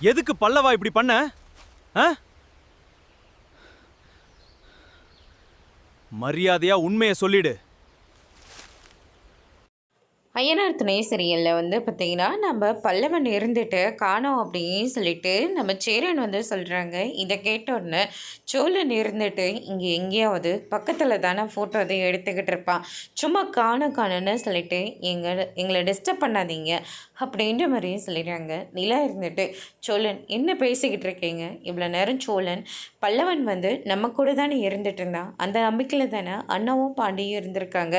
எதுக்கு பல்லவா இப்படி பண்ண? ஆ? மரியாதையா உண்மையை சொல்லிடு. ஐயனார் துணை சீரியலில் வந்து பார்த்திங்கன்னா நம்ம பல்லவன் இருந்துட்டு காணோம் அப்படின்னு சொல்லிட்டு நம்ம சேரன் வந்து சொல்கிறாங்க. இதை கேட்டோடனே சோழன் இருந்துட்டு இங்கே எங்கேயாவது பக்கத்தில் தானே ஃபோட்டோ அதை எடுத்துக்கிட்டு இருப்பான், சும்மா காணுன்னு சொல்லிட்டு எங்களை டிஸ்டர்ப் பண்ணாதீங்க அப்படின்ற மாதிரியும் சொல்லிடுறாங்க. நிலா இருந்துட்டு சோழன் என்ன பேசிக்கிட்டு இருக்கீங்க இவ்வளோ நேரம்? சோழன் பல்லவன் வந்து நம்ம கூட தானே இருந்துட்டு இருந்தான், அந்த நம்பிக்கையில் தானே அண்ணாவும் பாண்டியும் இருந்திருக்காங்க.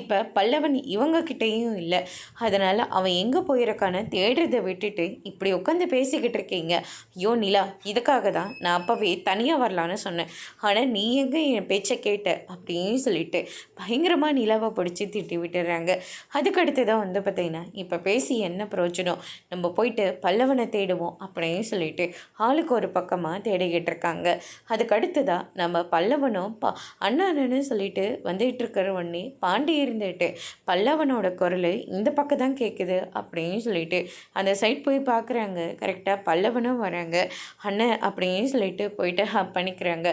இப்போ பல்லவன் இவங்கக்கிட்டேயும் இல்லை, அதனால் அவன் எங்கே போயிருக்கான்னு தேடுறதை விட்டுட்டு இப்படி உட்காந்து பேசிக்கிட்டு இருக்கீங்க. ஐயோ நிலா, இதுக்காக தான் நான் அப்போவே தனியாக வரலான்னு சொன்னேன், ஆனால் நீ எங்கே என் பேச்சை கேட்ட அப்படின்னு சொல்லிட்டு பயங்கரமாக நிலாவை பிடிச்சி திட்டி விட்டுறாங்க. அதுக்கடுத்து தான் வந்து பார்த்திங்கன்னா இப்போ பேசி என்ன பிரயோஜனம், நம்ம போயிட்டு பல்லவனை தேடுவோம் அப்படின்னு சொல்லிட்டு ஆளுக்கு ஒரு பக்கமாக தேடிக்கிட்டு இருக்காங்க. அதுக்கடுத்து தான் நம்ம பல்லவனும் அண்ணன்னு சொல்லிட்டு வந்துகிட்டு இருக்கிற உடனே பாண்டி இருந்துட்டு பல்லவனோட குரல் இந்த பக்கம் தான் கேட்குது அப்படின்னு சொல்லிட்டு அந்த சைட் போய் பார்க்குறாங்க. கரெக்டாக பல்லவனும் வராங்க. அண்ணன் அப்படின்னு சொல்லிட்டு போயிட்டு பண்ணிக்கிறாங்க.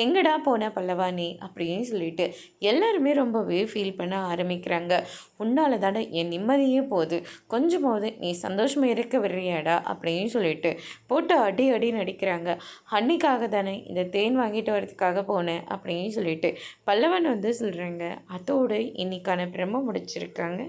எங்கடா போன பல்லவானி அப்படின்னு சொல்லிட்டு எல்லாருமே ரொம்பவே ஃபீல் பண்ண ஆரம்பிக்கிறாங்க. உன்னால தானே என் நிம்மதியே போகுது, கொஞ்சமாவது நீ சந்தோஷமாக இருக்க விடுறியாடா அப்படின்னு சொல்லிட்டு போட்டு அடி அடி நடிக்கிறாங்க. அன்னைக்காக தானே இந்த தேன் வாங்கிட்டு வரதுக்காக போனேன் அப்படின்னு சொல்லிட்டு பல்லவன் வந்து சொல்கிறாங்க. அதோடு இன்னைக்கான பிரம்ம முடிச்சிருக்காங்க.